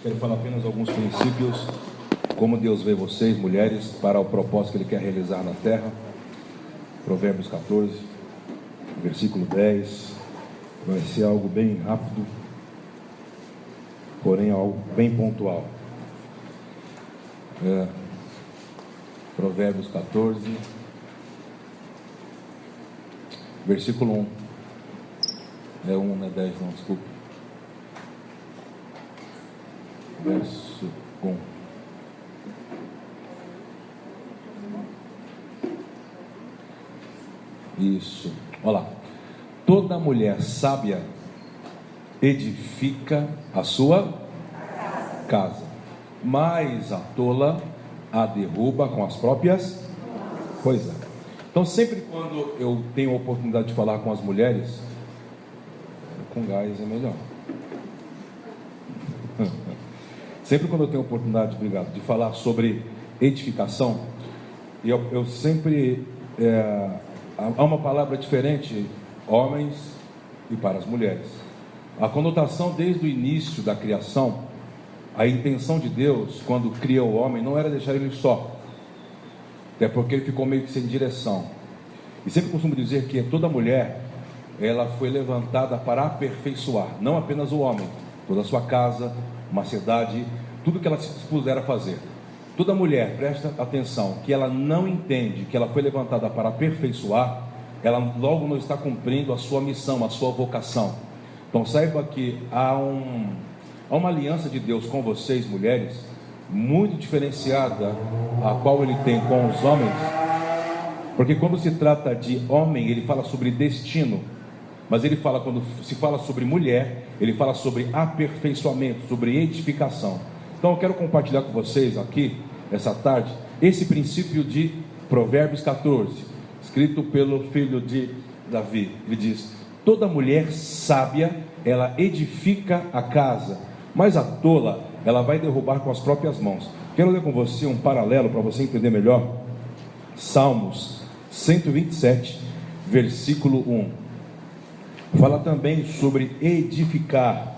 Quero falar apenas alguns princípios, como Deus vê vocês, mulheres, para o propósito que Ele quer realizar na terra. Provérbios 14, versículo 10. Vai ser algo bem rápido, porém algo bem pontual. Provérbios 14, versículo 1. É 1, não é 10, não, desculpa. Verso 1. Isso, olha lá. Toda mulher sábia edifica a sua casa, mas a tola a derruba com as próprias. Pois é. Então, sempre quando eu tenho a oportunidade de falar com as mulheres, com gás é melhor. Sempre quando eu tenho a oportunidade, obrigado, de falar sobre edificação, eu sempre há uma palavra diferente, homens e para as mulheres. A conotação desde o início da criação, a intenção de Deus quando cria o homem não era deixar ele só, até porque ele ficou meio que sem direção. E sempre costumo dizer que toda mulher, ela foi levantada para aperfeiçoar, não apenas o homem, toda a sua casa, uma cidade, tudo que ela se dispuser a fazer. Toda mulher, presta atenção, que ela não entende que ela foi levantada para aperfeiçoar, ela logo não está cumprindo a sua missão, a sua vocação. Então saiba que há uma aliança de Deus com vocês, mulheres, muito diferenciada, a qual Ele tem com os homens, porque quando se trata de homem, Ele fala sobre destino, mas Ele fala, quando se fala sobre mulher, Ele fala sobre aperfeiçoamento, sobre edificação. Então eu quero compartilhar com vocês aqui, essa tarde, esse princípio de Provérbios 14, escrito pelo filho de Davi. Ele diz: toda mulher sábia, ela edifica a casa, mas a tola, ela vai derrubar com as próprias mãos. Quero ler com você um paralelo para você entender melhor. Salmos 127, versículo 1. Fala também sobre edificar.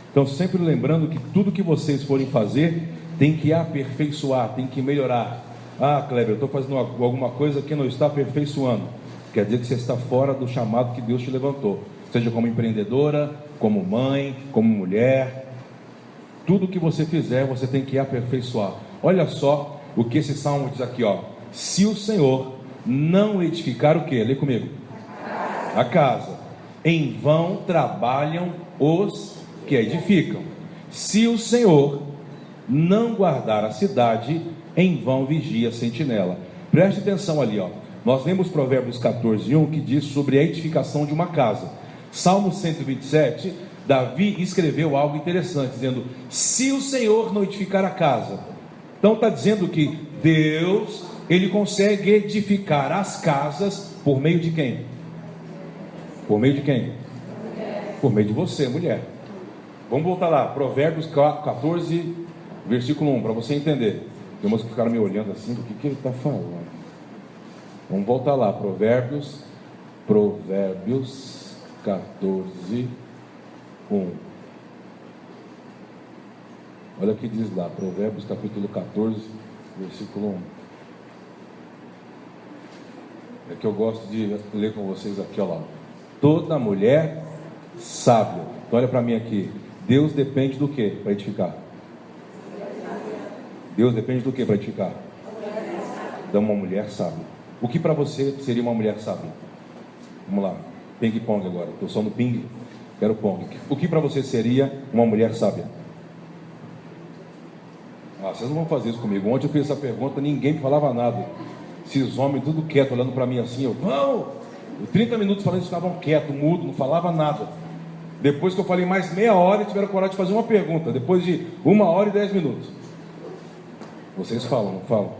Então, sempre lembrando que tudo que vocês forem fazer tem que aperfeiçoar, tem que melhorar. Ah, Kleber, eu estou fazendo alguma coisa que não está aperfeiçoando. Quer dizer que você está fora do chamado que Deus te levantou. Seja como empreendedora, como mãe, como mulher. Tudo que você fizer, você tem que aperfeiçoar. Olha só o que esse salmo diz aqui, ó. Se o Senhor não edificar o quê? Lê comigo. A casa, em vão trabalham os que edificam. Se o Senhor não guardar a cidade, em vão vigia a sentinela. Preste atenção ali, ó. Nós lemos Provérbios 14, 1, que diz sobre a edificação de uma casa. Salmo 127, Davi escreveu algo interessante, dizendo: se o Senhor não edificar a casa. Então está dizendo que Deus, Ele consegue edificar as casas por meio de quem? Por meio de quem? Por meio de você, mulher. Vamos voltar lá, Provérbios 14, versículo 1, para você entender. Tem umas que ficaram me olhando assim, do que ele está falando. Vamos voltar lá, Provérbios 14, 1. Olha o que diz lá, Provérbios capítulo 14, versículo 1. É que eu gosto de ler com vocês aqui, olha lá. Toda mulher sábia. Então olha para mim aqui. Deus depende do que para edificar? Deus depende do que para edificar? De uma mulher sábia. O que para você seria uma mulher sábia? Vamos lá, ping pong agora. Estou só no ping, quero pong. O que para você seria uma mulher sábia? Vocês não vão fazer isso comigo. Ontem eu fiz essa pergunta, ninguém me falava nada. Esses homens tudo quieto, olhando para mim assim, 30 minutos falando, eles ficavam quietos, mudo, não falava nada. Depois que eu falei mais meia hora, tiveram coragem de fazer uma pergunta. Depois de 1 hora e 10 minutos. Vocês falam, não falam?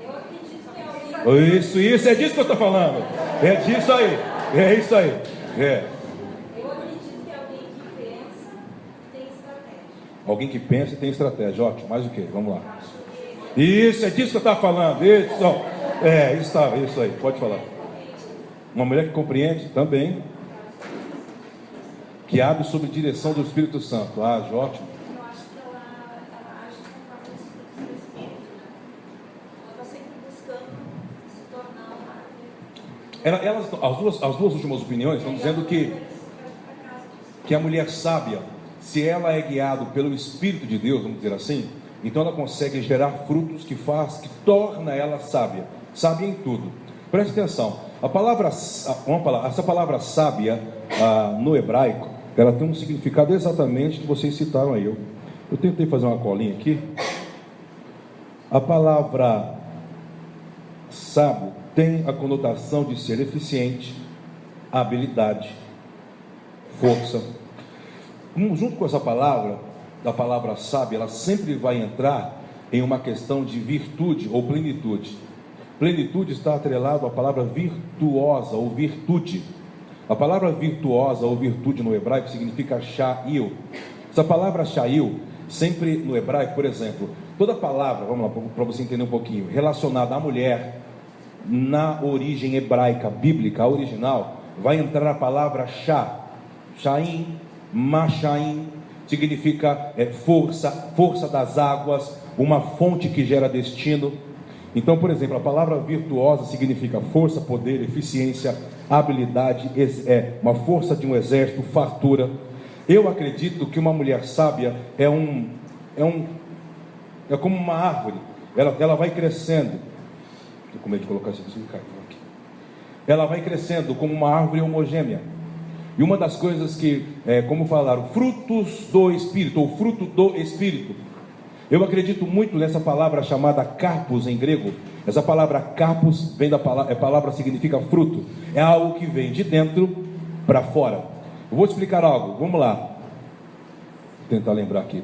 Eu acredito que alguém... Isso, é disso que eu estou falando. É disso aí. É isso aí. Eu acredito que alguém que pensa tem estratégia. Alguém que pensa e tem estratégia. Ótimo, mais o que? Vamos lá. Isso, é disso que eu estava falando. Isso aí, pode falar. Uma mulher que compreende também, que abre sob direção do Espírito Santo. Ótimo. As duas últimas opiniões estão dizendo que a mulher sábia, se ela é guiada pelo Espírito de Deus, vamos dizer assim, então ela consegue gerar frutos que torna ela sábia em tudo. Preste atenção, essa palavra sábia no hebraico, ela tem um significado exatamente que vocês citaram aí. Eu tentei fazer uma colinha aqui. A palavra sábio tem a conotação de ser eficiente, habilidade, força. Junto com essa palavra, da palavra sábio, ela sempre vai entrar em uma questão de virtude ou plenitude. Plenitude está atrelado à palavra virtuosa ou virtude. A palavra virtuosa ou virtude no hebraico significa sha'il. Essa palavra sha'il, sempre no hebraico, por exemplo, toda palavra, vamos lá, para você entender um pouquinho, relacionada à mulher, na origem hebraica, bíblica, a original, vai entrar a palavra sha'in, mashaim, significa força das águas, uma fonte que gera destino. Então, por exemplo, a palavra virtuosa significa força, poder, eficiência, habilidade, uma força de um exército, fartura. Eu acredito que uma mulher sábia é como uma árvore, ela vai crescendo. Estou com medo de colocar isso aqui. Ela vai crescendo como uma árvore homogênea. E uma das coisas que, como falaram, frutos do Espírito, ou fruto do Espírito. Eu acredito muito nessa palavra chamada karpos em grego. Essa palavra karpos vem da palavra, palavra significa fruto. É algo que vem de dentro para fora. Eu vou te explicar algo, vamos lá. Vou tentar lembrar aqui.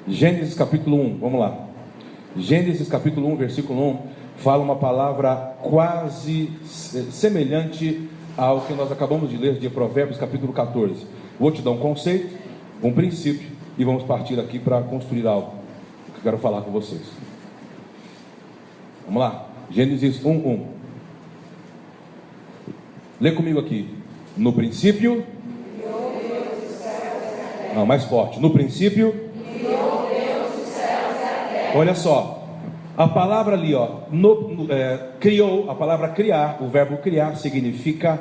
Gênesis capítulo 1, vamos lá. Gênesis capítulo 1, versículo 1, fala uma palavra quase semelhante ao que nós acabamos de ler de Provérbios capítulo 14. Vou te dar um conceito, um princípio, e vamos partir aqui para construir algo que eu quero falar com vocês. Vamos lá, Gênesis 1:1. Lê comigo aqui. No princípio, não, mais forte. No princípio, olha só, a palavra ali, criou, a palavra criar, o verbo criar significa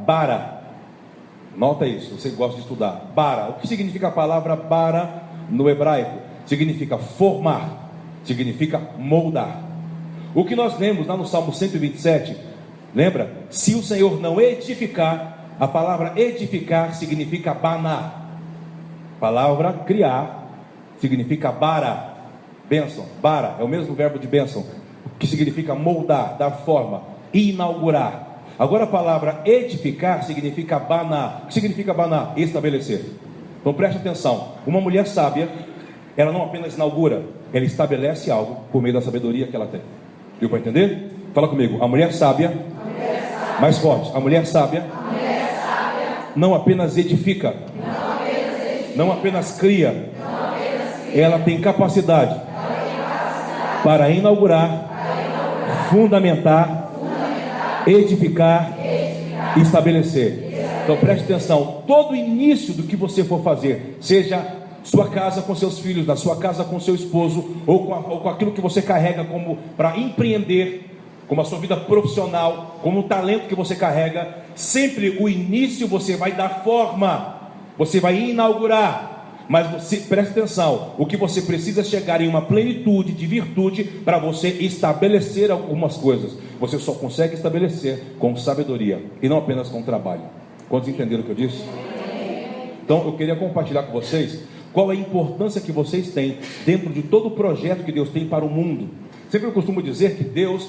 bara. Nota isso, você gosta de estudar. Bara, o que significa a palavra bara no hebraico? Significa formar, significa moldar. O que nós lemos lá no Salmo 127, lembra? Se o Senhor não edificar, a palavra edificar significa banar. A palavra criar significa bara, bênção. Bara é o mesmo verbo de bênção, que significa moldar, dar forma, inaugurar. Agora a palavra edificar significa banar. O que significa banar? Estabelecer. Então preste atenção, uma mulher sábia, ela não apenas inaugura, ela estabelece algo por meio da sabedoria que ela tem. Deu para entender? Fala comigo, a mulher sábia, mais forte, a mulher sábia, não apenas edifica, não apenas cria, ela tem capacidade para inaugurar, fundamentar, edificar e estabelecer. Então preste atenção, todo início do que você for fazer, seja sua casa com seus filhos, na sua casa com seu esposo, ou com aquilo que você carrega como para empreender, como a sua vida profissional, como o talento que você carrega, sempre o início você vai dar forma, você vai inaugurar, mas você, preste atenção, o que você precisa é chegar em uma plenitude de virtude para você estabelecer algumas coisas. Você só consegue estabelecer com sabedoria e não apenas com trabalho. Quantos entenderam o que eu disse? Então eu queria compartilhar com vocês qual é a importância que vocês têm dentro de todo o projeto que Deus tem para o mundo. Sempre eu costumo dizer que Deus,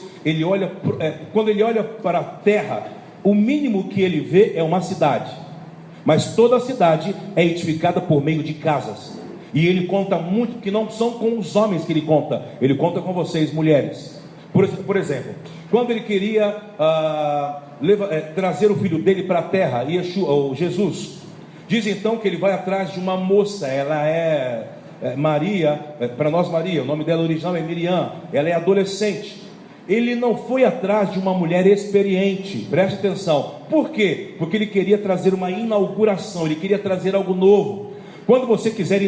quando Ele olha para a terra, o mínimo que Ele vê é uma cidade, mas toda a cidade é edificada por meio de casas, e Ele conta muito, que não são com os homens que Ele conta com vocês, mulheres. Por exemplo, quando Ele queria trazer o filho dele para a terra, Jesus, diz então que ele vai atrás de uma moça, ela é Maria, para nós Maria, o nome dela original é Miriam, ela é adolescente. Ele não foi atrás de uma mulher experiente, preste atenção. Por quê? Porque ele queria trazer uma inauguração, ele queria trazer algo novo. Quando você quiser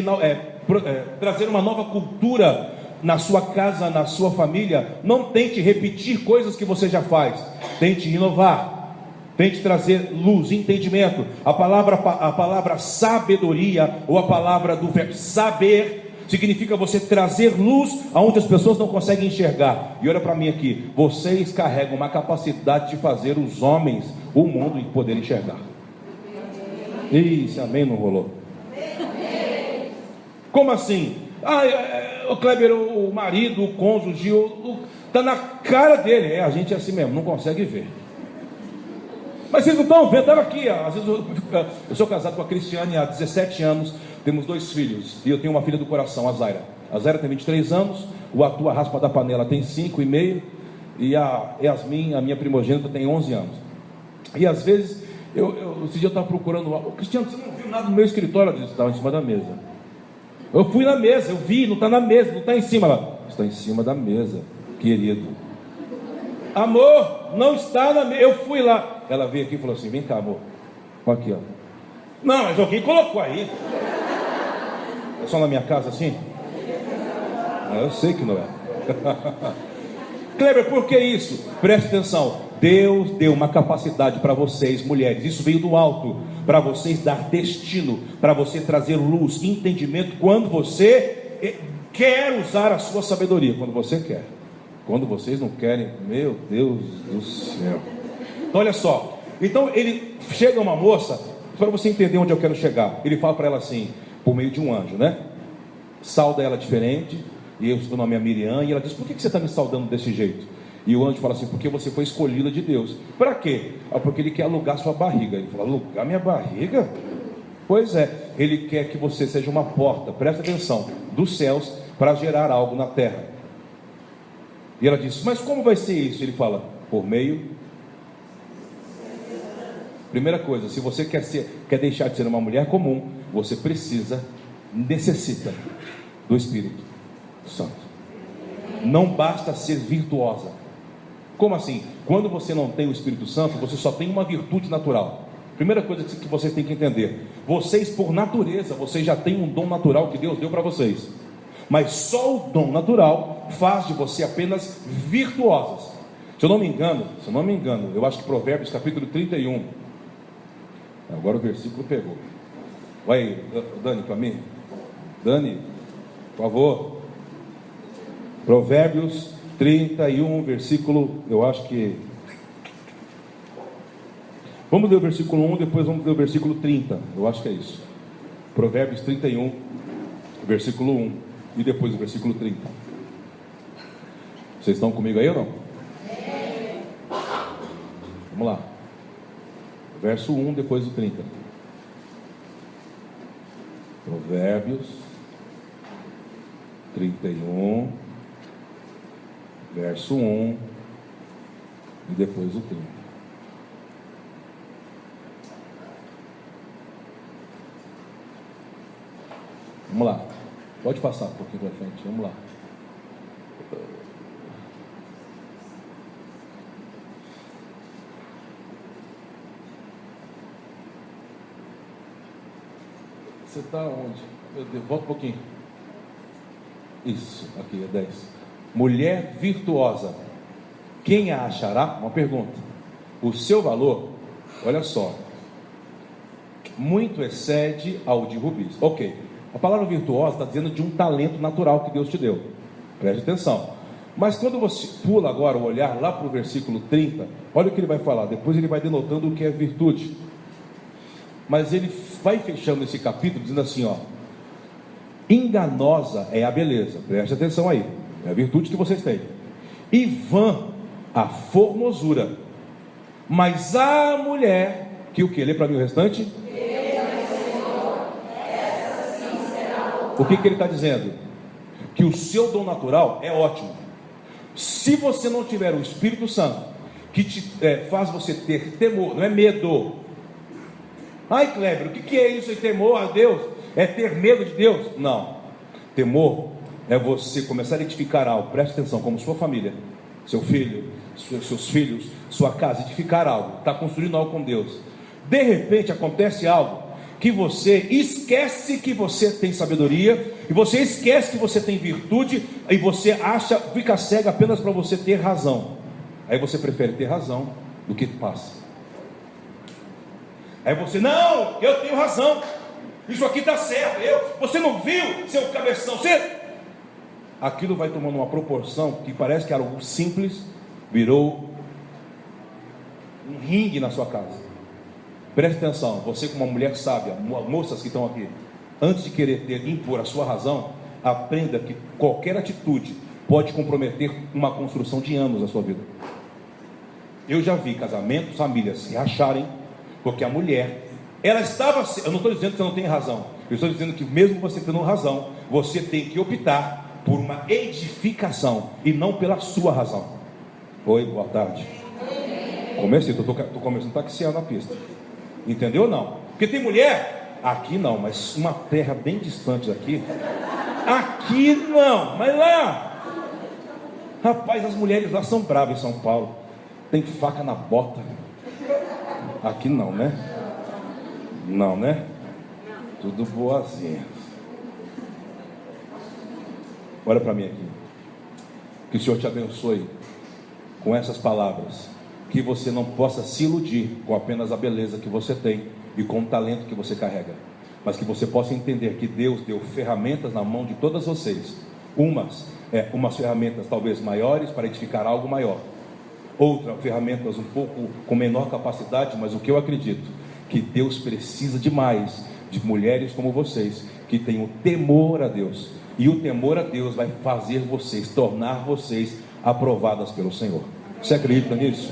trazer uma nova cultura na sua casa, na sua família, não tente repetir coisas que você já faz. Tente inovar. Tente trazer luz, entendimento. A palavra sabedoria, ou a palavra do verbo saber, significa você trazer luz aonde as pessoas não conseguem enxergar. E olha para mim aqui, vocês carregam uma capacidade de fazer os homens, o mundo, poder enxergar. Isso, amém, não rolou? Como assim? O Kleber, o marido, o cônjuge, está na cara dele. A gente é assim mesmo, não consegue ver. Mas vocês não estão vendo, estava aqui. Às vezes eu sou casado com a Cristiane há 17 anos, temos 2 filhos, e eu tenho uma filha do coração, a Zaira. A Zaira tem 23 anos, o Arthur, a raspa da panela, tem 5,5, e a Yasmin, a minha primogênita, tem 11 anos. E às vezes, esse dia eu estava procurando, Cristiano, você não viu nada no meu escritório? Eu disse, estava em cima da mesa. Eu fui na mesa, eu vi, não está na mesa, não está em cima. Ela, está em cima da mesa, querido. Amor, não está na mesa. Eu fui lá. Ela veio aqui e falou assim, vem cá, amor. Olha aqui, ó. Não, mas alguém colocou aí. É só na minha casa assim? Eu sei que não é. Kleber, por que isso? Preste atenção. Deus deu uma capacidade para vocês, mulheres. Isso veio do alto. Para vocês dar destino. Para você trazer luz, entendimento. Quando você quer usar a sua sabedoria. Quando você quer. Quando vocês não querem, meu Deus do céu. Então olha só. Então ele chega uma moça, para você entender onde eu quero chegar. Ele fala para ela assim, por meio de um anjo, né? Sauda ela diferente. E o nome é Miriam. E ela diz, por que você está me saudando desse jeito? E o anjo fala assim, porque você foi escolhida de Deus. Para quê? Porque ele quer alugar sua barriga. Ele fala, alugar minha barriga? Pois é, ele quer que você seja uma porta, presta atenção, dos céus, para gerar algo na terra. E ela diz, mas como vai ser isso? Ele fala, por meio... Primeira coisa, se você quer deixar de ser uma mulher comum, você necessita do Espírito Santo. Não basta ser virtuosa. Como assim? Quando você não tem o Espírito Santo, você só tem uma virtude natural. Primeira coisa que vocês têm que entender, vocês por natureza, vocês já têm um dom natural que Deus deu para vocês. Mas só o dom natural faz de você apenas virtuosas. Se eu não me engano, eu acho que Provérbios capítulo 31. Agora o versículo pegou. Vai aí, Dani, para mim. Dani, por favor. Provérbios 31, versículo, eu acho que... Vamos ler o versículo 1, depois vamos ler o versículo 30. Eu acho que é isso. Provérbios 31, versículo 1. E depois o versículo 30. Vocês estão comigo aí ou não? Vamos lá. Verso 1, depois o 30. Provérbios 31, verso 1 e depois o 30. Vamos lá. Pode passar um pouquinho para frente. Vamos lá. Você está onde? Meu Deus, volta um pouquinho. Isso, aqui é 10. Mulher virtuosa, quem a achará? Uma pergunta. O seu valor, olha só, muito excede ao de rubis. Ok, a palavra virtuosa está dizendo de um talento natural que Deus te deu. Preste atenção. Mas quando você pula agora o olhar lá para o versículo 30, olha o que ele vai falar. Depois ele vai denotando o que é virtude. Mas ele vai fechando esse capítulo dizendo assim, ó: enganosa é a beleza, preste atenção aí, é a virtude que vocês têm, e vã a formosura, mas a mulher, que o que? Lê para mim o restante. O que ele está dizendo? Que o seu dom natural é ótimo. Se você não tiver o Espírito Santo, que faz você ter temor, não é medo. Ai, Kleber, o que é isso? É temor a Deus? É ter medo de Deus? Não. Temor é você começar a edificar algo. Preste atenção, como sua família, seu filho, seus filhos, sua casa, edificar algo. Está construindo algo com Deus. De repente acontece algo que você esquece que você tem sabedoria, e você esquece que você tem virtude, e você fica cego apenas para você ter razão. Aí você prefere ter razão do que paz. Aí você, não, eu tenho razão, isso aqui está certo, você não viu, seu cabeção, aquilo vai tomando uma proporção que parece que era algo simples, virou um ringue na sua casa. Preste atenção, você como uma mulher sábia, moças que estão aqui, antes de querer impor a sua razão, aprenda que qualquer atitude pode comprometer uma construção de anos na sua vida. Eu já vi casamentos, famílias se racharem, porque a mulher, ela estava, eu não estou dizendo que você não tem razão, eu estou dizendo que mesmo você tendo razão, você tem que optar por uma edificação, e não pela sua razão. Oi, boa tarde. Comecei, estou começando a taxiar na pista. Entendeu ou não? Porque tem mulher, aqui não, mas uma terra bem distante daqui, aqui não, mas lá, rapaz, as mulheres lá são bravas em São Paulo, tem faca na bota. Aqui não, né? Não, né? Tudo boazinha. Olha para mim aqui. Que o Senhor te abençoe com essas palavras. Que você não possa se iludir com apenas a beleza que você tem e com o talento que você carrega, mas que você possa entender que Deus deu ferramentas na mão de todas vocês. Umas ferramentas talvez maiores para edificar algo maior, outras ferramentas um pouco com menor capacidade, mas o que eu acredito, que Deus precisa demais de mulheres como vocês, que têm o temor a Deus, e o temor a Deus vai fazer vocês, tornar vocês aprovadas pelo Senhor. Você acredita nisso?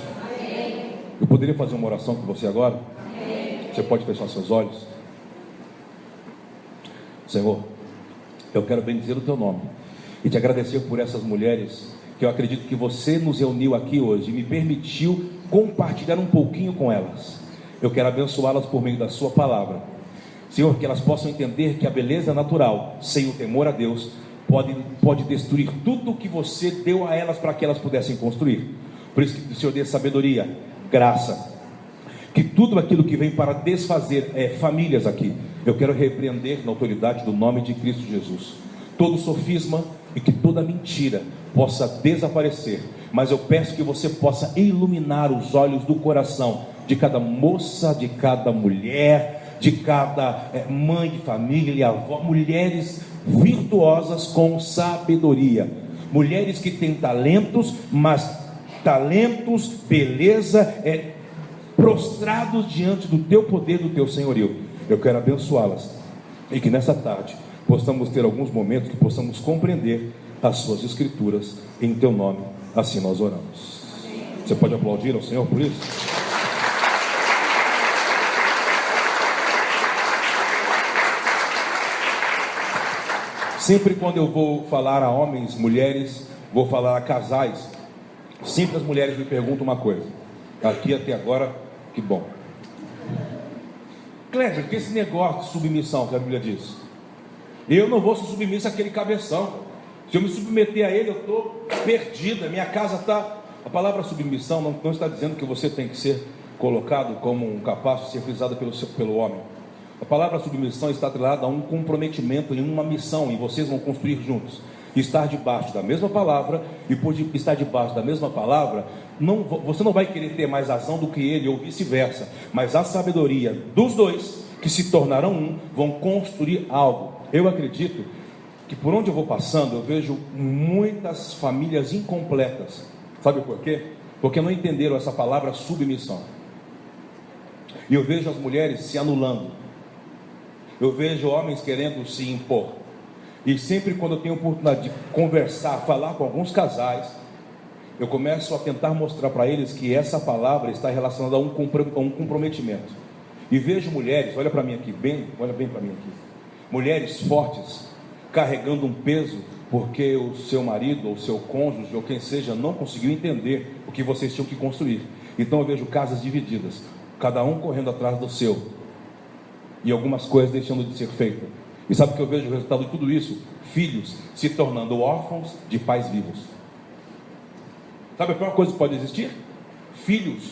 Eu poderia fazer uma oração com você agora? Você pode fechar seus olhos? Senhor, eu quero bendizer o teu nome e te agradecer por essas mulheres, que eu acredito que você nos reuniu aqui hoje e me permitiu compartilhar um pouquinho com elas. Eu quero abençoá-las por meio da sua palavra, Senhor, que elas possam entender que a beleza natural, sem o temor a Deus, pode destruir tudo o que você deu a elas para que elas pudessem construir. Por isso que o Senhor dê sabedoria, graça, que tudo aquilo que vem para desfazer famílias aqui, eu quero repreender na autoridade do nome de Cristo Jesus, todo sofisma e que toda mentira possa desaparecer, mas eu peço que você possa iluminar os olhos do coração de cada moça, de cada mulher, de cada mãe de família, avó, mulheres virtuosas com sabedoria, mulheres que têm talentos, mas talentos, beleza, prostrados diante do teu poder, do teu senhorio. Eu quero abençoá-las e que nessa tarde possamos ter alguns momentos que possamos compreender as suas escrituras em teu nome, assim nós oramos. Você pode aplaudir ao Senhor por isso? Sempre quando eu vou falar a homens, mulheres, vou falar a casais, sempre as mulheres me perguntam uma coisa. Aqui até agora, que bom. Cléber, que esse negócio de submissão que a Bíblia diz? Eu não vou ser submisso àquele cabeção. Se eu me submeter a ele, eu estou perdida. Minha casa está... A palavra submissão não está dizendo que você tem que ser colocado como um capaz de ser pisado pelo homem. A palavra submissão está atrelada a um comprometimento em uma missão, e vocês vão construir juntos. Estar debaixo da mesma palavra, e por estar debaixo da mesma palavra, você não vai querer ter mais razão do que ele, ou vice-versa, mas a sabedoria dos dois, que se tornarão um, vão construir algo. Eu acredito que por onde eu vou passando, eu vejo muitas famílias incompletas. Sabe por quê? Porque não entenderam essa palavra submissão. E eu vejo as mulheres se anulando, eu vejo homens querendo se impor. E sempre quando eu tenho oportunidade de conversar, falar com alguns casais, eu começo a tentar mostrar para eles que essa palavra está relacionada a um comprometimento. E vejo mulheres, olha para mim aqui, olha bem para mim aqui, mulheres fortes, carregando um peso, porque o seu marido, ou o seu cônjuge, ou quem seja, não conseguiu entender o que vocês tinham que construir. Então eu vejo casas divididas, cada um correndo atrás do seu, e algumas coisas deixando de ser feitas. E sabe o que eu vejo o resultado de tudo isso? Filhos se tornando órfãos de pais vivos. Sabe a pior coisa que pode existir? Filhos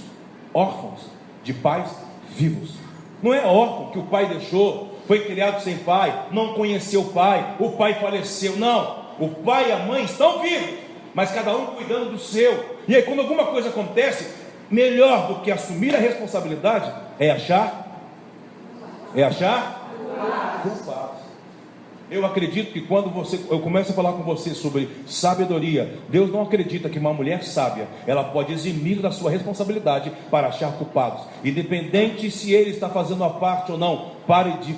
órfãos de pais vivos. Não é órfão que o pai deixou, foi criado sem pai, não conheceu o pai faleceu. Não, o pai e a mãe estão vivos, mas cada um cuidando do seu. E aí quando alguma coisa acontece, melhor do que assumir a responsabilidade é achar culpados. Eu acredito que quando eu começo a falar com você sobre sabedoria, Deus não acredita que uma mulher sábia, ela pode eximir da sua responsabilidade para achar culpados, independente se ele está fazendo a parte ou não. Pare de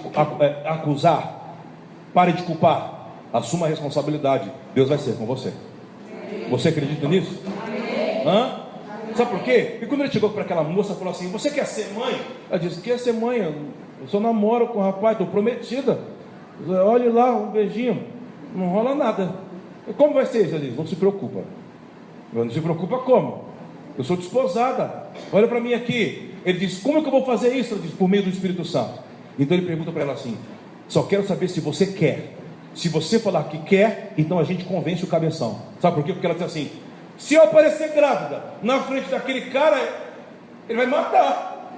acusar, pare de culpar, assuma a responsabilidade, Deus vai ser com você. Você acredita nisso? Hã? Sabe por quê? E quando ele chegou para aquela moça e falou assim: você quer ser mãe? Ela disse: quer ser mãe? Eu só namoro com o rapaz, estou prometida. Olhe lá, um beijinho, não rola nada. Como vai ser isso? Ele disse: não se preocupa. Não se preocupa como? Eu sou desposada. Olha para mim aqui. Ele disse: como é que eu vou fazer isso? Ela disse: por meio do Espírito Santo. Então ele pergunta para ela assim: só quero saber se você quer. Se você falar que quer, então a gente convence o cabeção. Sabe por quê? Porque ela disse assim: se eu aparecer grávida na frente daquele cara, ele vai matar.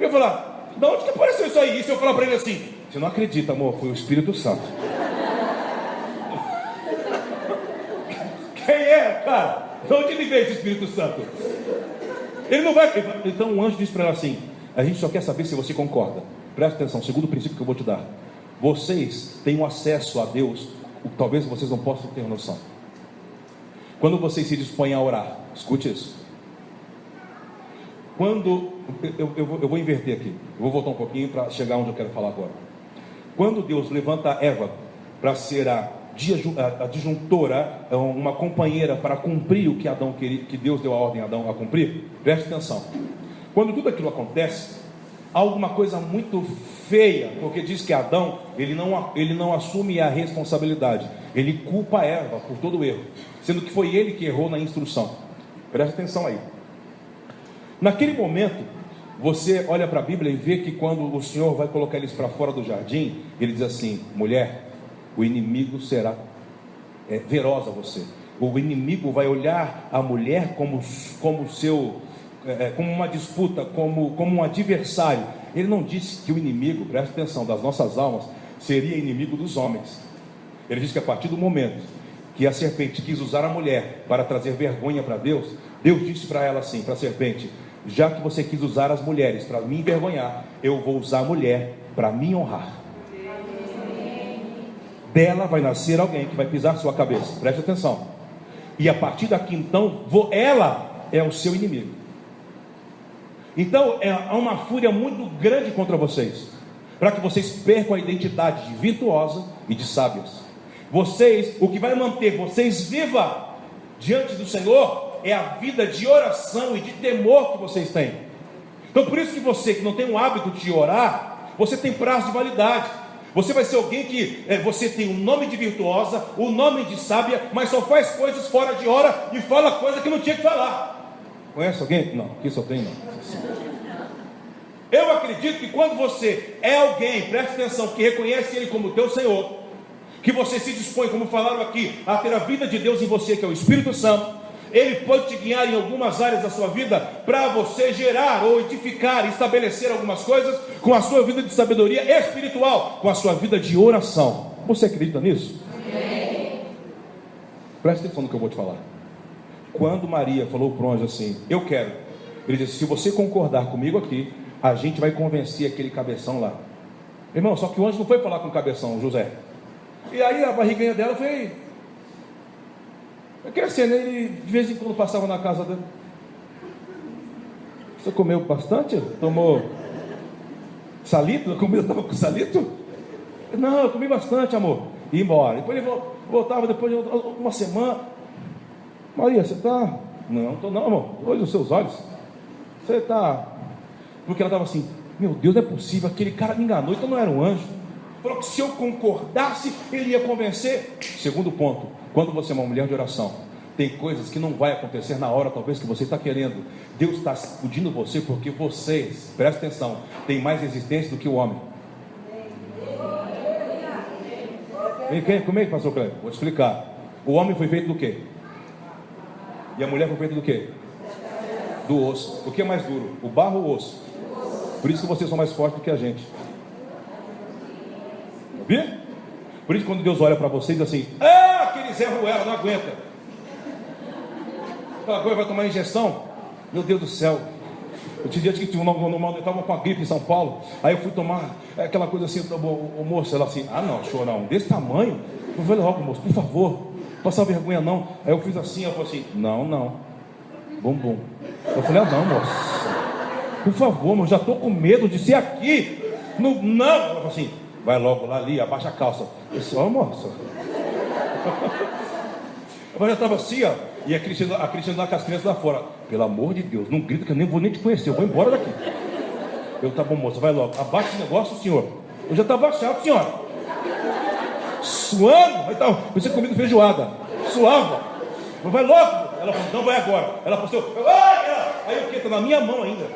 Eu vou falar: de onde que apareceu isso aí? E se eu falar para ele assim: você não acredita, amor, foi o Espírito Santo. Quem é, cara? De onde ele veio esse Espírito Santo? Ele não vai. Então o anjo disse para ela assim: a gente só quer saber se você concorda. Presta atenção, segundo princípio que eu vou te dar. Vocês têm um acesso a Deus, talvez vocês não possam ter noção. Quando vocês se dispõem a orar, escute isso. Quando eu vou inverter aqui, eu vou voltar um pouquinho para chegar onde eu quero falar agora. Quando Deus levanta Eva para ser a disjuntora, uma companheira para cumprir o que Adão queria, que Deus deu a ordem a Adão a cumprir, preste atenção. Quando tudo aquilo acontece, há alguma coisa muito feia, porque diz que Adão, ele não assume a responsabilidade, ele culpa Eva por todo o erro, sendo que foi ele que errou na instrução. Preste atenção aí. Naquele momento, você olha para a Bíblia e vê que quando o Senhor vai colocar eles para fora do jardim, ele diz assim: mulher, o inimigo será feroz a você. O inimigo vai olhar a mulher como uma disputa, como um adversário. Ele não disse que o inimigo, presta atenção, das nossas almas seria inimigo dos homens. Ele disse que a partir do momento que a serpente quis usar a mulher para trazer vergonha para Deus, Deus disse para ela assim, para a serpente: já que você quis usar as mulheres para me envergonhar, eu vou usar a mulher para me honrar. Dela vai nascer alguém que vai pisar sua cabeça, preste atenção. E a partir daqui então, ela é o seu inimigo. Então há uma fúria muito grande contra vocês, para que vocês percam a identidade de virtuosa e de sábias. O que vai manter vocês vivas diante do Senhor é a vida de oração e de temor que vocês têm. Então por isso que você que não tem um hábito de orar, você tem prazo de validade. Você vai ser alguém que você tem o nome de virtuosa, o nome de sábia, mas só faz coisas fora de hora e fala coisa que não tinha que falar. Conhece alguém? Não, aqui só tem não. Eu acredito que quando você é alguém, preste atenção, que reconhece Ele como teu Senhor, que você se dispõe, como falaram aqui, a ter a vida de Deus em você, que é o Espírito Santo, Ele pode te guiar em algumas áreas da sua vida para você gerar ou edificar, estabelecer algumas coisas com a sua vida de sabedoria espiritual, com a sua vida de oração. Você acredita nisso? Amém. Preste atenção no que eu vou te falar. Quando Maria falou para o anjo assim: eu quero, ele disse: se você concordar comigo aqui, a gente vai convencer aquele cabeção lá. Irmão, só que o anjo não foi falar com o cabeção, José. E aí a barriguinha dela foi crescendo. Ele de vez em quando passava na casa dele. Você comeu bastante? Tomou salito? A comida estava com salito? Não, eu comi bastante, amor. E ia embora. Depois ele voltava depois de uma semana. Maria, você está... Não estou não, amor. Olha os seus olhos. Você está... Porque ela estava assim: meu Deus, não é possível, aquele cara me enganou, então não era um anjo. Falou que se eu concordasse, ele ia convencer. Segundo ponto: quando você é uma mulher de oração, tem coisas que não vai acontecer na hora talvez que você está querendo. Deus está sacudindo você porque vocês, presta atenção, tem mais resistência do que o homem. Como é que pastor Cleber? Vou te explicar. O homem foi feito do quê? E a mulher foi feita do quê? Do osso. O que é mais duro? O barro ou o osso? Por isso que vocês são mais fortes do que a gente. Viu? Por isso que quando Deus olha para vocês assim, aquele Zé Ruela não aguenta. Agora vai tomar injeção. Meu Deus do céu. Eu te disse que eu estava com a gripe em São Paulo. Aí eu fui tomar aquela coisa assim, o moço, ela assim, não, chorão, desse tamanho. Eu falei logo, moço, por favor, passar vergonha não. Aí eu fiz assim, eu falei assim, não, bumbum. Eu falei, não, moço, por favor, mas já estou com medo de ser aqui. Não. Ela falou assim, vai logo lá ali, abaixa a calça. Eu disse, moça. Eu já estava assim, e a Cristiane lá com as crianças lá fora. Pelo amor de Deus, não grita que eu nem vou nem te conhecer, eu vou embora daqui. Eu, tá bom, moça, vai logo. Abaixa esse negócio, senhor. Eu já estava abaixado, senhora. Suando. Você comendo feijoada. Suava. Vai logo. Ela falou, não vai agora. Ela falou, aí o que? Está na minha mão ainda.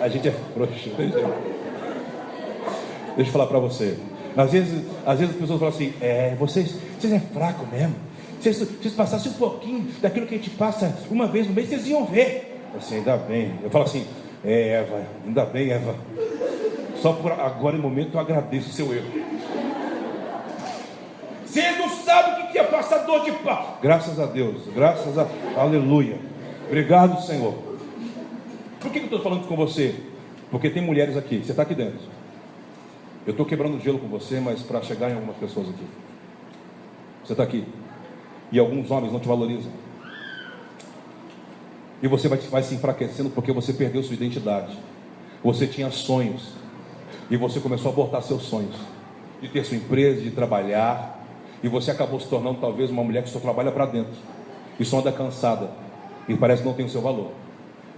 A gente é frouxo. Deixa eu falar para você. Às vezes as pessoas falam assim, vocês é fraco mesmo. Se vocês passassem um pouquinho daquilo que a gente passa uma vez no mês, vocês iam ver. Assim, ainda bem. Eu falo assim, Eva, ainda bem, Eva. Só por agora, em momento, eu agradeço o seu erro. Vocês não sabem o que é passar dor de pau. Graças a Deus, aleluia. Obrigado, Senhor. Por que eu estou falando com você? Porque tem mulheres aqui, você está aqui dentro. Eu estou quebrando gelo com você, mas para chegar em algumas pessoas aqui. Você está aqui. E alguns homens não te valorizam. E você vai se enfraquecendo porque você perdeu sua identidade. Você tinha sonhos. E você começou a abortar seus sonhos. De ter sua empresa, de trabalhar. E você acabou se tornando talvez uma mulher que só trabalha para dentro. E só anda cansada. E parece que não tem o seu valor.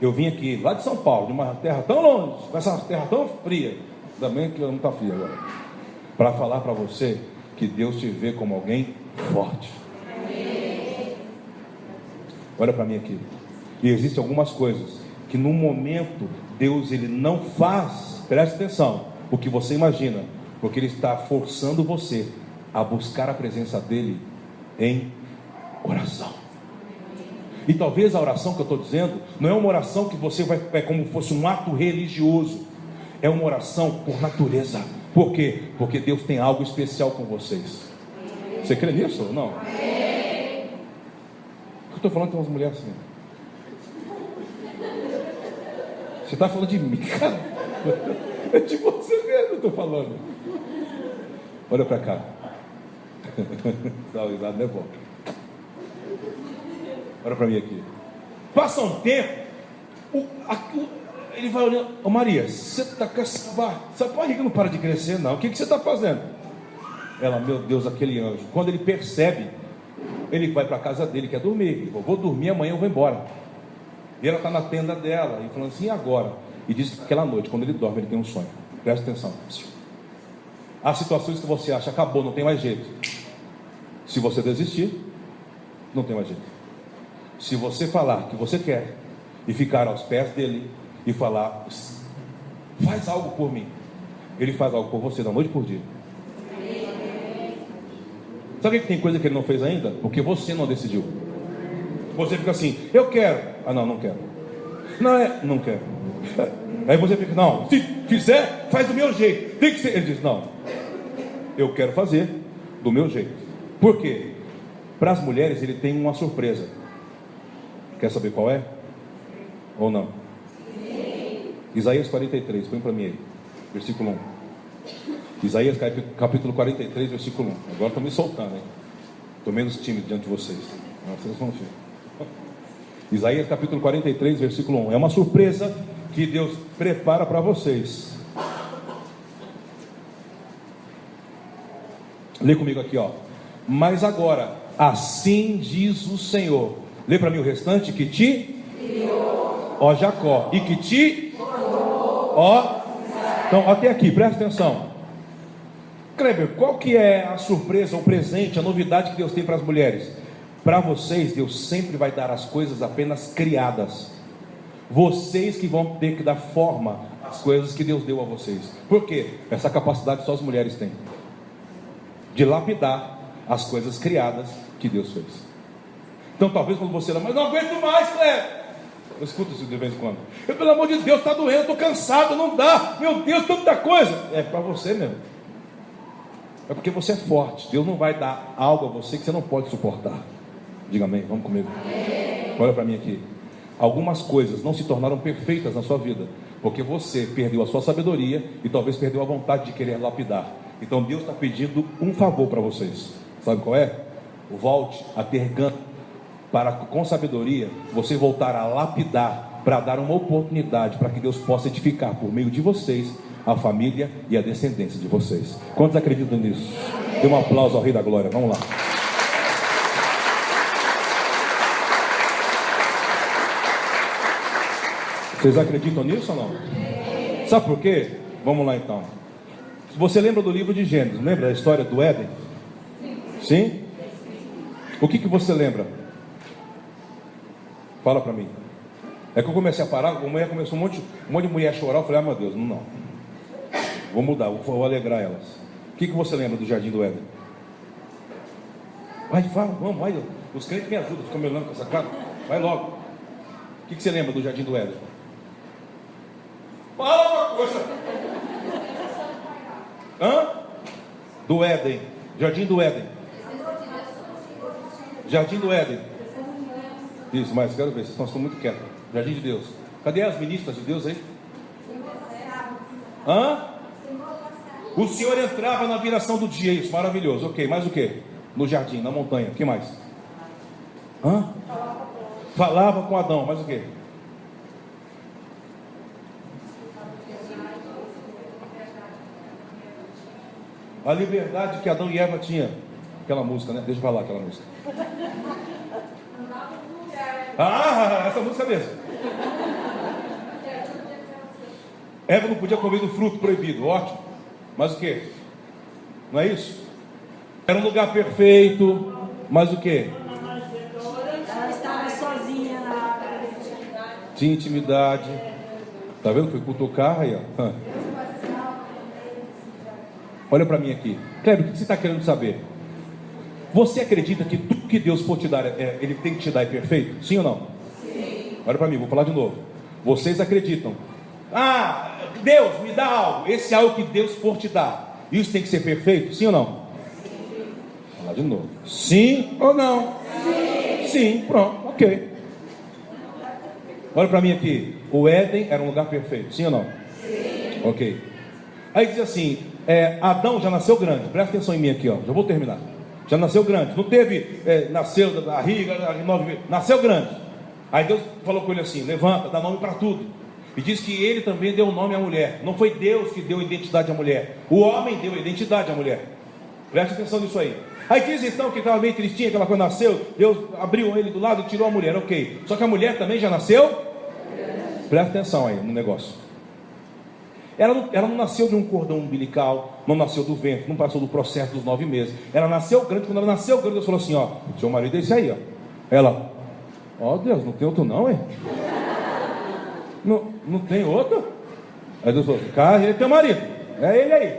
Eu vim aqui, lá de São Paulo, de uma terra tão longe, com essa terra tão fria. Ainda bem que não está frio agora. Para falar para você que Deus te vê como alguém forte. Olha para mim aqui. E existem algumas coisas que no momento Deus ele não faz, preste atenção, o que você imagina, porque Ele está forçando você a buscar a presença dEle em oração. E talvez a oração que eu estou dizendo não é uma oração que você vai, como fosse um ato religioso. É uma oração por natureza. Por quê? Porque Deus tem algo especial com vocês. Você crê nisso ou não? Eu estou falando com umas mulheres assim. Você está falando de mim, cara? É de você mesmo que eu estou falando. Olha para cá. Dá uma risada, né, bom? Olha para mim aqui. Passa um tempo. Ele vai olhando, Maria, você está com essa barriga não para de crescer não, o que você está fazendo? Ela, meu Deus, aquele anjo. Quando ele percebe, ele vai para a casa dele, quer dormir. Eu vou dormir, amanhã eu vou embora. E ela está na tenda dela, e falando assim, e agora? E diz que aquela noite, quando ele dorme, ele tem um sonho. Presta atenção. Há situações que você acha, acabou, não tem mais jeito. Se você desistir, não tem mais jeito. Se você falar que você quer, e ficar aos pés dele, e falar, faz algo por mim, ele faz algo por você da noite por dia. Sabe que tem coisa que ele não fez ainda? Porque você não decidiu. Você fica assim, eu quero. Não quero. Não quero. Aí você fica, não, se fizer, faz do meu jeito. Tem que ser. Ele diz, não, eu quero fazer do meu jeito. Por quê? Para as mulheres ele tem uma surpresa. Quer saber qual é? Ou não? Isaías 43, põe para mim aí, versículo 1. Isaías capítulo 43, versículo 1. Agora estou me soltando, hein? Estou menos tímido diante de vocês. Vocês vão ver. Isaías capítulo 43, versículo 1. É uma surpresa que Deus prepara para vocês. Lê comigo aqui, ó. Mas agora, assim diz o Senhor. Lê para mim o restante, que te criou, ó Jacó, e que te ó. Então, até aqui, presta atenção. Kleber, qual que é a surpresa, o presente, a novidade que Deus tem para as mulheres? Para vocês, Deus sempre vai dar as coisas apenas criadas. Vocês que vão ter que dar forma às coisas que Deus deu a vocês. Por quê? Essa capacidade só as mulheres têm, de lapidar as coisas criadas que Deus fez. Então talvez quando você mas não aguento mais, Kleber. Eu escuto isso de vez em quando. Pelo amor de Deus, está doendo, estou cansado, não dá. Meu Deus, tanta coisa. É para você mesmo. É porque você é forte. Deus não vai dar algo a você que você não pode suportar. Diga amém, vamos comigo. Olha para mim aqui. Algumas coisas não se tornaram perfeitas na sua vida, porque você perdeu a sua sabedoria e talvez perdeu a vontade de querer lapidar. Então Deus está pedindo um favor para vocês. Sabe qual é? Volte a ter ganho, para com sabedoria você voltar a lapidar, para dar uma oportunidade para que Deus possa edificar por meio de vocês a família e a descendência de vocês. Quantos acreditam nisso? Dê um aplauso ao Rei da Glória. Vamos lá. Vocês acreditam nisso ou não? Sabe por quê? Vamos lá então. Você lembra do livro de Gênesis? Lembra da história do Éden? Sim? O que você lembra? Fala para mim. É que eu comecei a parar, a mulher começou um monte de mulher a chorar. Eu falei, meu Deus, não. Vou mudar, vou alegrar elas. O que você lembra do Jardim do Éden? Vai, fala, vamos, vai. Os crentes me ajudam, ficam me olhando com essa cara. Vai logo. O que você lembra do Jardim do Éden? Fala uma coisa. Do Éden. Jardim do Éden. Jardim do Éden. Isso, mas quero ver, vocês estão muito quietos. Jardim de Deus. Cadê as ministras de Deus aí? O Senhor entrava na viração do dia. Isso, maravilhoso. Ok, mais o que? No jardim, na montanha. O que mais? Falava com Adão. Mais o que? A liberdade que Adão e Eva tinham. Aquela música, né? Deixa eu falar aquela música. Essa música mesmo. Eva não podia comer do fruto proibido. Ótimo. Mas o que? Não é isso? Era um lugar perfeito. Mas o que? Ela estava sozinha lá. Tinha intimidade. Tá vendo? Foi cutucar aí, ó. Olha para mim aqui. Cleber, o que você está querendo saber? Você acredita que tudo que Deus for te dar, Ele tem que te dar é perfeito? Sim ou não? Sim. Olha para mim, vou falar de novo. Vocês acreditam? Deus, me dá algo. Esse é algo que Deus for te dar. Isso tem que ser perfeito? Sim ou não? Sim. Vou falar de novo. Sim ou não? Sim. Sim, pronto, ok. Olha para mim aqui. O Éden era um lugar perfeito. Sim ou não? Sim. Ok. Aí diz assim, Adão já nasceu grande. Presta atenção em mim aqui, ó. Já vou terminar. Já nasceu grande. Não teve, nasceu da barriga, 9 meses. Nasceu grande. Aí Deus falou com ele assim, levanta, dá nome para tudo. E diz que ele também deu nome à mulher. Não foi Deus que deu identidade à mulher. O homem deu identidade à mulher. Presta atenção nisso aí. Aí diz então que estava meio tristinha, que ela quando nasceu, Deus abriu ele do lado e tirou a mulher. Ok. Só que a mulher também já nasceu. Presta atenção aí no negócio. Ela não nasceu de um cordão umbilical, não nasceu do ventre, não passou do processo dos 9 meses. Ela nasceu grande. Quando ela nasceu grande, Deus falou assim, ó, seu marido é esse aí, ó. Ela, Deus, não tem outro não, hein? Não tem outro? Aí Deus falou, cara, ele é teu marido, é ele aí.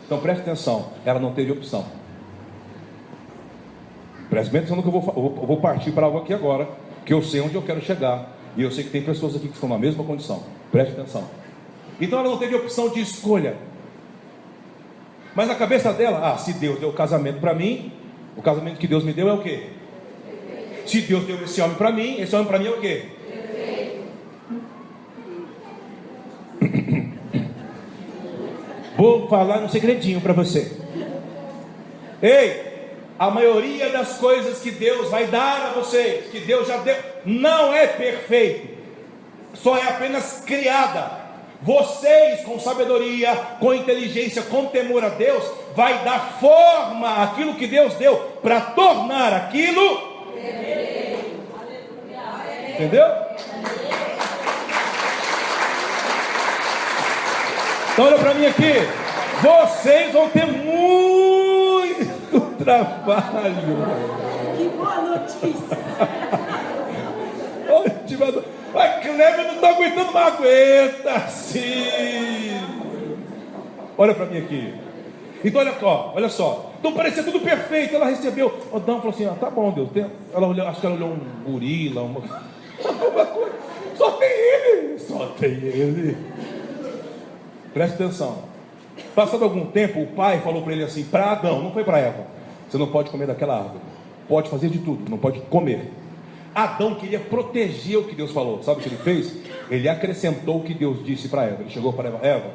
Então preste atenção, ela não teve opção. Preste bem atenção no que eu vou partir para algo aqui agora, que eu sei onde eu quero chegar. E eu sei que tem pessoas aqui que estão na mesma condição. Preste atenção. Então ela não teve opção de escolha. Mas na cabeça dela, se Deus deu o casamento para mim, o casamento que Deus me deu é o quê? Se Deus deu esse homem para mim, esse homem para mim é o quê? Vou falar um segredinho para você. Ei, a maioria das coisas que Deus vai dar a vocês, que Deus já deu, não é perfeito, só é apenas criada. Vocês, com sabedoria, com inteligência, com temor a Deus, vai dar forma àquilo que Deus deu, para tornar aquilo. Entendeu? Então olha para mim aqui. Vocês vão ter muito trabalho. Que boa notícia. Ai, Cleber, não está aguentando, mas aguenta sim. Olha para mim aqui. Então olha só. Então parecia tudo perfeito. Ela recebeu. Adão falou assim, tá bom, Deus. Ela olhou, acho que ela olhou um gorila, alguma coisa. só tem ele. Preste atenção. Passado algum tempo, o pai falou para ele assim, para Adão, não foi para Eva: você não pode comer daquela árvore, pode fazer de tudo, não pode comer. Adão queria proteger o que Deus falou. Sabe o que ele fez? Ele acrescentou o que Deus disse para Eva. Ele chegou para Eva: Eva,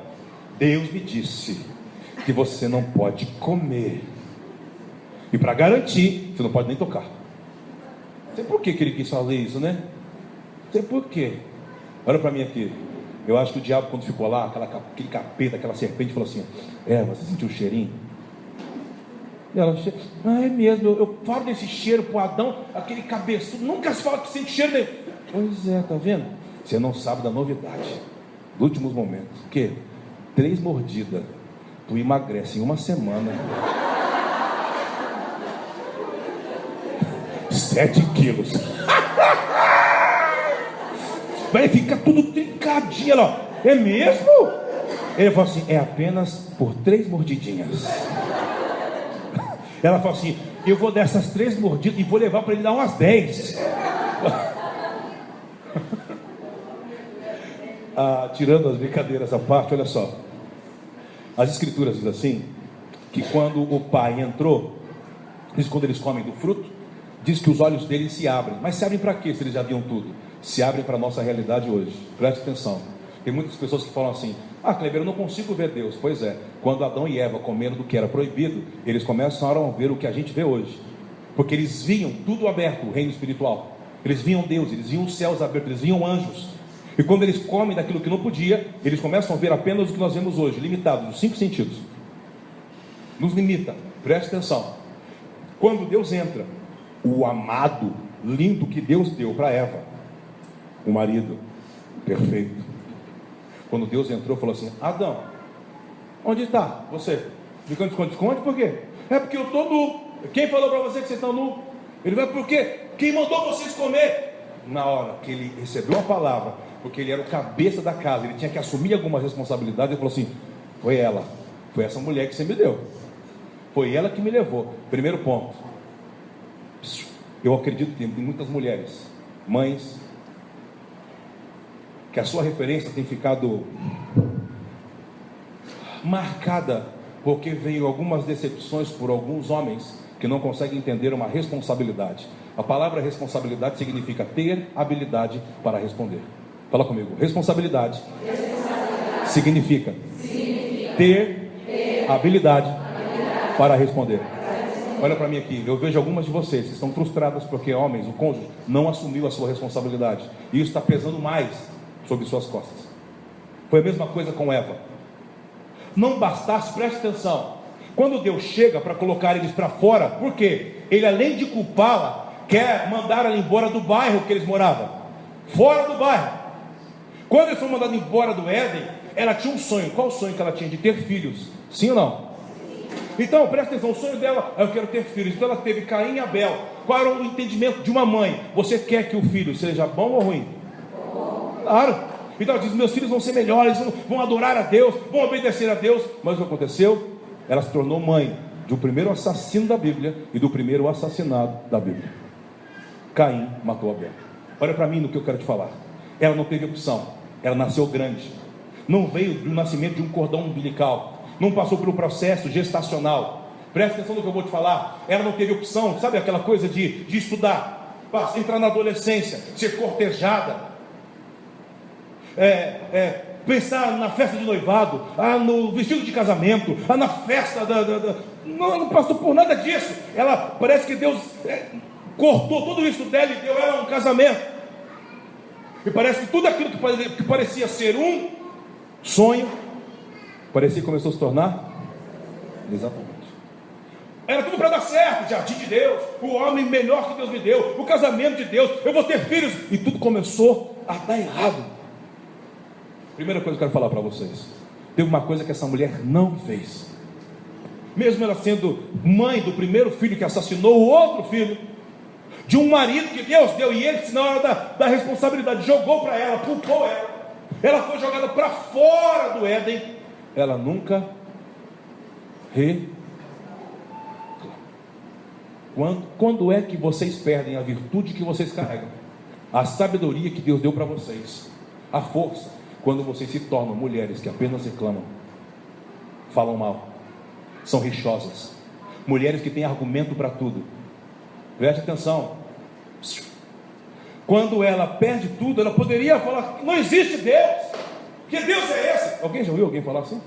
Deus me disse que você não pode comer, e para garantir, você não pode nem tocar. Não sei por que ele quis fazer isso, né? Não sei por quê. Olha para mim aqui. Eu acho que o diabo, quando ficou lá, aquele capeta, aquela serpente, falou assim: Eva, você sentiu o cheirinho? E ela: é mesmo, eu falo desse cheiro pro Adão, aquele cabeçudo, nunca se fala que sente cheiro dele. Pois é, tá vendo? Você não sabe da novidade dos últimos momentos. Que 3 mordidas, tu emagrece em uma semana 7 quilos. Vai ficar tudo trincadinho, ó. É mesmo? Ele falou assim: é apenas por 3 mordidinhas. Ela falou assim: eu vou dessas 3 mordidas e vou levar para ele dar umas 10. Tirando as brincadeiras à parte, olha só. As escrituras dizem assim, que quando o pai entrou, diz quando eles comem do fruto, diz que os olhos deles se abrem. Mas se abrem para quê, se eles já viam tudo? Se abrem para a nossa realidade hoje. Preste atenção. Tem muitas pessoas que falam assim: Kleber, eu não consigo ver Deus. Pois é, quando Adão e Eva comeram do que era proibido, eles começaram a ver o que a gente vê hoje. Porque eles viam tudo aberto, o reino espiritual. Eles viam Deus, eles viam os céus abertos, eles viam anjos. E quando eles comem daquilo que não podia, eles começam a ver apenas o que nós vemos hoje, limitado, os 5 sentidos. Nos limita. Preste atenção. Quando Deus entra, o amado, lindo que Deus deu para Eva, o marido perfeito, quando Deus entrou, falou assim: Adão, onde está você? Ficando esconde, por quê? É porque eu estou nu. Quem falou para você que vocês estão nu? Ele vai: por quê? Quem mandou vocês comer? Na hora que ele recebeu a palavra, porque ele era o cabeça da casa, ele tinha que assumir algumas responsabilidades, ele falou assim: foi ela, foi essa mulher que você me deu, foi ela que me levou. Primeiro ponto, eu acredito que tem muitas mulheres, mães, que a sua referência tem ficado marcada, porque veio algumas decepções por alguns homens que não conseguem entender uma responsabilidade. A palavra responsabilidade significa ter habilidade para responder. Fala comigo. Responsabilidade significa ter habilidade para responder. Olha para mim aqui, eu vejo algumas de vocês que estão frustradas porque homens, o cônjuge, não assumiu a sua responsabilidade, e isso está pesando mais sobre suas costas. Foi a mesma coisa com Eva. Não bastasse, preste atenção, quando Deus chega para colocar eles para fora, por quê? Ele, além de culpá-la, quer mandar ela embora do bairro que eles moravam, fora do bairro. Quando eles foram mandados embora do Éden, ela tinha um sonho. Qual o sonho que ela tinha? De ter filhos. Sim ou não? Então, presta atenção, o sonho dela: eu quero ter filhos. Então ela teve Caim e Abel. Qual era o entendimento de uma mãe? Você quer que o filho seja bom ou ruim? Claro. Então ela diz: meus filhos vão ser melhores, vão adorar a Deus, vão obedecer a Deus. Mas o que aconteceu? Ela se tornou mãe do primeiro assassino da Bíblia e do primeiro assassinado da Bíblia. Caim matou Abel. Olha para mim no que eu quero te falar. Ela não teve opção, ela nasceu grande, não veio do nascimento de um cordão umbilical, não passou pelo processo gestacional. Presta atenção no que eu vou te falar. Ela não teve opção, sabe aquela coisa de estudar, entrar na adolescência, ser cortejada, pensar na festa de noivado, no vestido de casamento, na festa não passou por nada disso. Ela, parece que Deus cortou tudo isso dela e deu ela um casamento. E parece que tudo aquilo que parecia ser um sonho, parecia que começou a se tornar exatamente. Era tudo para dar certo: jardim de Deus, o homem melhor que Deus me deu, o casamento de Deus, eu vou ter filhos. E tudo começou a dar errado. Primeira coisa que eu quero falar para vocês: teve uma coisa que essa mulher não fez. Mesmo ela sendo mãe do primeiro filho que assassinou o outro filho, de um marido que Deus deu, e ele, na hora da responsabilidade, jogou para ela, culpou ela. Ela foi jogada para fora do Éden. Ela nunca Quando é que vocês perdem a virtude que vocês carregam, a sabedoria que Deus deu para vocês? a força quando vocês se tornam mulheres que apenas reclamam, falam mal, são rixosas, mulheres que têm argumento para tudo. Preste atenção. Quando ela perde tudo, ela poderia falar: não existe Deus. Que Deus é esse? Alguém já ouviu alguém falar assim?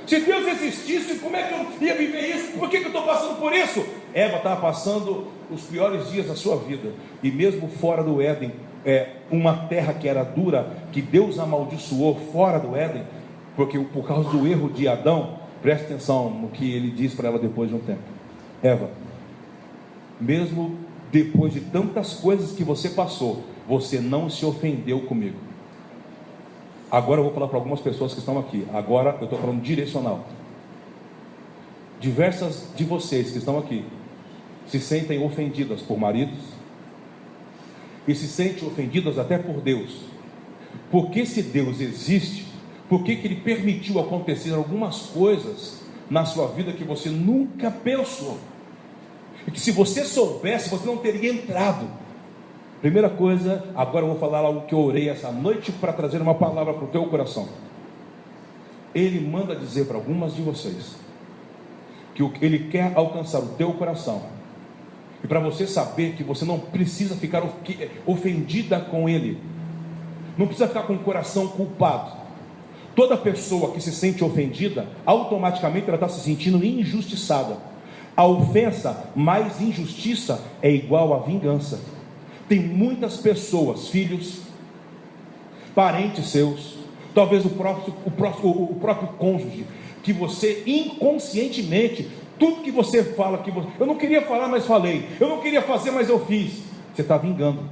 Se Deus existisse, como é que eu ia viver isso? Por que eu estou passando por isso? Eva estava passando os piores dias da sua vida, e mesmo fora do Éden, uma terra que era dura, que Deus amaldiçoou fora do Éden, porque por causa do erro de Adão. Preste atenção no que ele diz para ela depois de um tempo: Eva, mesmo depois de tantas coisas que você passou, você não se ofendeu comigo. Agora eu vou falar para algumas pessoas que estão aqui. Agora eu estou falando direcional. Diversas de vocês que estão aqui se sentem ofendidas por maridos, e se sentem ofendidas até por Deus. Porque se Deus existe, por que Ele permitiu acontecer algumas coisas na sua vida que você nunca pensou? E que se você soubesse, você não teria entrado. Primeira coisa, agora eu vou falar algo que eu orei essa noite para trazer uma palavra para o teu coração. Ele manda dizer para algumas de vocês que Ele quer alcançar o teu coração. E para você saber que você não precisa ficar ofendida com Ele, não precisa ficar com o coração culpado. Toda pessoa que se sente ofendida, automaticamente ela está se sentindo injustiçada. A ofensa mais injustiça é igual à vingança. Tem muitas pessoas, filhos, parentes seus, talvez o próprio cônjuge, que você inconscientemente, tudo que você fala, eu não queria falar, mas falei, eu não queria fazer, mas eu fiz, você está vingando.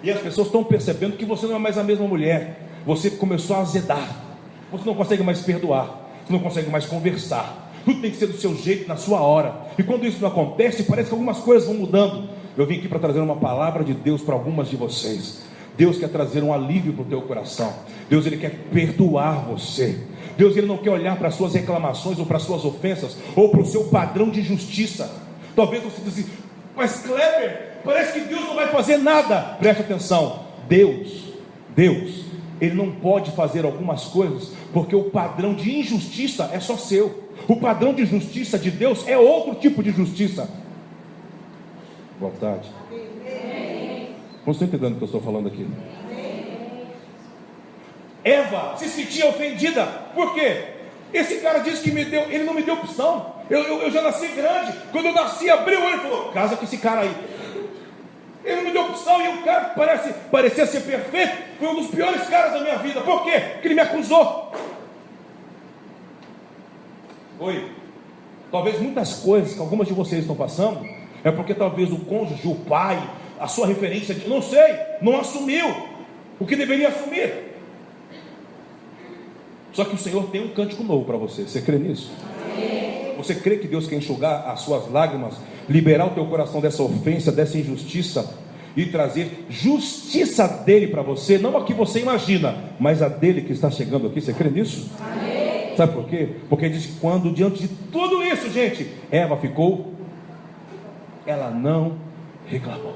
E as pessoas estão percebendo que você não é mais a mesma mulher, você começou a azedar, você não consegue mais perdoar, você não consegue mais conversar, tudo tem que ser do seu jeito, na sua hora. E quando isso não acontece, parece que algumas coisas vão mudando. Eu vim aqui para trazer uma palavra de Deus para algumas de vocês. Deus quer trazer um alívio para o teu coração. Deus, Ele quer perdoar você. Deus, Ele não quer olhar para as suas reclamações, ou para as suas ofensas, ou para o seu padrão de justiça. Talvez você diga assim: mas Kleber, parece que Deus não vai fazer nada. Preste atenção. Deus, Ele não pode fazer algumas coisas, porque o padrão de injustiça é só seu. O padrão de justiça de Deus é outro tipo de justiça. Boa tarde. Não estou entendendo o que eu estou falando aqui. Eva se sentia ofendida. Por quê? Esse cara disse que ele não me deu opção. Eu já nasci grande. Quando eu nasci, abriu o olho e falou: casa com esse cara aí. Ele não me deu opção. E o cara que parecia ser perfeito, foi um dos piores caras da minha vida. Por quê? Porque ele me acusou. Oi. Talvez muitas coisas que algumas de vocês estão passando é porque talvez o cônjuge, o pai, a sua referência, não sei, não assumiu o que deveria assumir. Só que o Senhor tem um cântico novo para você. Você crê nisso? Amém. Você crê que Deus quer enxugar as suas lágrimas, liberar o teu coração dessa ofensa, dessa injustiça, e trazer justiça dele para você? Não a que você imagina, mas a dele que está chegando aqui. Você crê nisso? Amém. Sabe por quê? Porque diz que quando diante de tudo isso, gente, Eva ficou, ela não reclamou,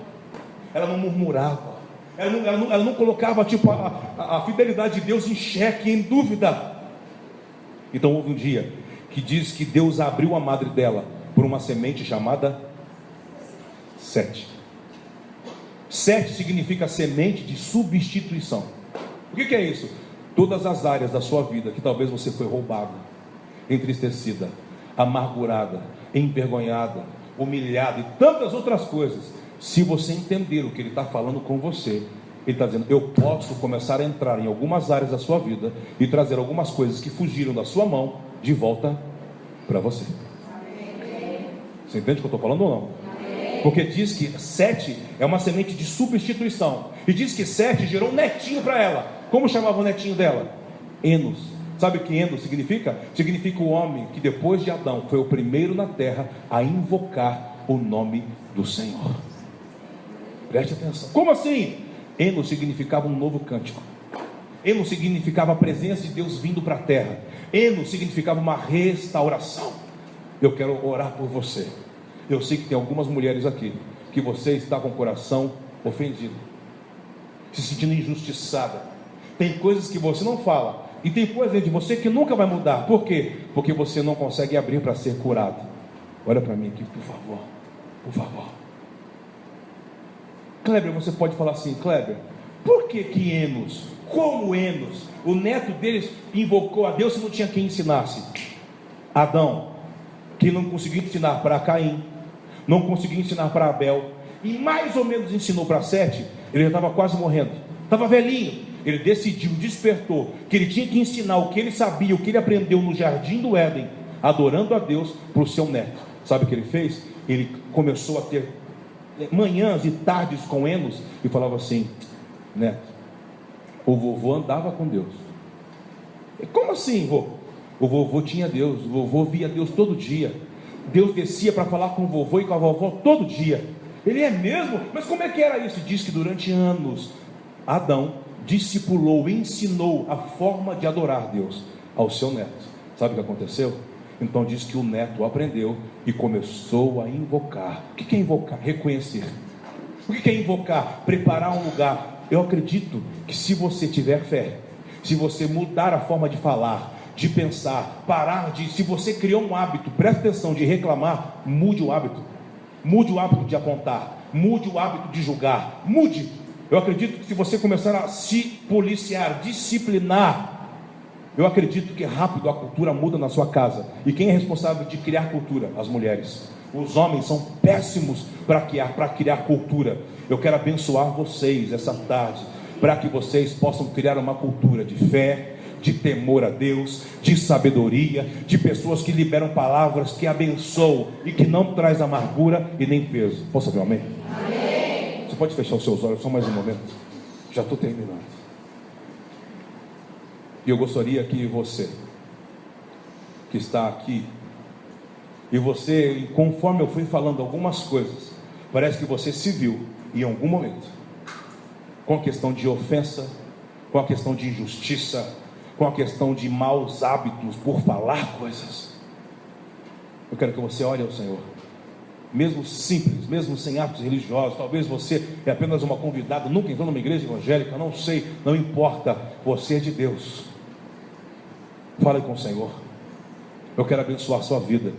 ela não murmurava, ela não colocava tipo a fidelidade de Deus em xeque, em dúvida. Então houve um dia que diz que Deus abriu a madre dela por uma semente chamada Sete. Sete significa semente de substituição. O que é isso? Todas as áreas da sua vida que talvez você foi roubada, entristecida, amargurada, envergonhada, humilhada e tantas outras coisas. Se você entender o que Ele está falando com você, Ele está dizendo: eu posso começar a entrar em algumas áreas da sua vida e trazer algumas coisas que fugiram da sua mão de volta para você. Você entende o que eu estou falando ou não? Porque diz que Sete é uma semente de substituição, e diz que Sete gerou um netinho para ela. Como chamava o netinho dela? Enos. Sabe o que Enos significa? Significa o homem que depois de Adão foi o primeiro na terra a invocar o nome do Senhor. Preste atenção. Como assim? Enos significava um novo cântico. Enos significava a presença de Deus vindo para a terra. Enos significava uma restauração. Eu quero orar por você. Eu sei que tem algumas mulheres aqui que você está com o coração ofendido, se sentindo injustiçada, Tem coisas que você não fala. E tem coisas dentro de você que nunca vai mudar. Por quê? Porque você não consegue abrir para ser curado. Olha para mim aqui, por favor. Por favor. Kleber, você pode falar assim: Kleber, por que Enos, como Enos, o neto deles invocou a Deus e não tinha quem ensinasse? Adão, que não conseguiu ensinar para Caim, não conseguiu ensinar para Abel, e mais ou menos ensinou para Sete. Ele já estava quase morrendo, estava velhinho. Ele decidiu, despertou, que ele tinha que ensinar o que ele sabia, o que ele aprendeu no jardim do Éden, adorando a Deus, para o seu neto. Sabe o que ele fez? Ele começou a ter manhãs e tardes com Enos e falava assim: neto, o vovô andava com Deus. Como assim, vô? O vovô tinha Deus, o vovô via Deus todo dia. Deus descia para falar com o vovô e com a vovó todo dia. Ele é mesmo? Mas como é que era isso? Diz que durante anos Adão discipulou, ensinou a forma de adorar Deus ao seu neto. Sabe o que aconteceu? Então diz que o neto aprendeu e começou a invocar. O que é invocar? Reconhecer. O que é invocar? Preparar um lugar. Eu acredito que se você tiver fé, se você mudar a forma de falar, de pensar, parar de... Se você criou um hábito, presta atenção, de reclamar, mude o hábito. Mude o hábito de apontar. Mude o hábito de julgar. Mude. Eu acredito que se você começar a se policiar, disciplinar, eu acredito que rápido a cultura muda na sua casa. E quem é responsável de criar cultura? As mulheres. Os homens são péssimos para criar cultura. Eu quero abençoar vocês essa tarde, para que vocês possam criar uma cultura de fé, de temor a Deus, de sabedoria, de pessoas que liberam palavras que abençoam e que não traz amargura e nem peso. Posso ouvir um amém? Amém. Você pode fechar os seus olhos só mais um momento? Já estou terminando. E eu gostaria que você, que está aqui, e você, conforme eu fui falando algumas coisas, parece que você se viu em algum momento com a questão de ofensa, com a questão de injustiça, com a questão de maus hábitos por falar coisas. Eu quero que você olhe ao Senhor, mesmo simples, mesmo sem atos religiosos. Talvez você é apenas uma convidada, nunca entrou numa igreja evangélica, não sei, não importa, você é de Deus. Fale com o Senhor. Eu quero abençoar a sua vida,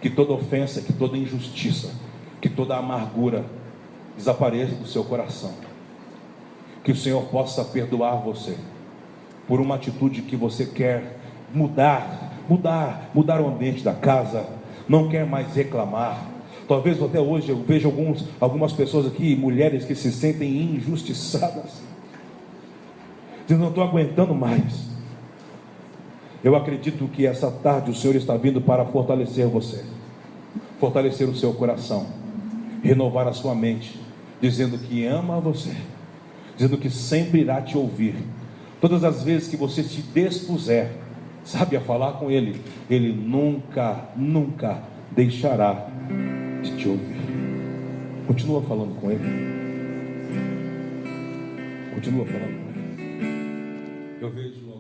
que toda ofensa, que toda injustiça, que toda amargura desapareça do seu coração, que o Senhor possa perdoar você por uma atitude que você quer mudar o ambiente da casa, não quer mais reclamar. Talvez até hoje eu vejo algumas pessoas aqui, mulheres que se sentem injustiçadas, dizendo: não estou aguentando mais. Eu acredito que essa tarde o Senhor está vindo para fortalecer você, fortalecer o seu coração, renovar a sua mente, dizendo que ama você, dizendo que sempre irá te ouvir. Todas as vezes que você se dispuser, sabe, a falar com Ele, Ele nunca deixará de te ouvir. Continua falando com Ele. Continua falando com Ele. Eu vejo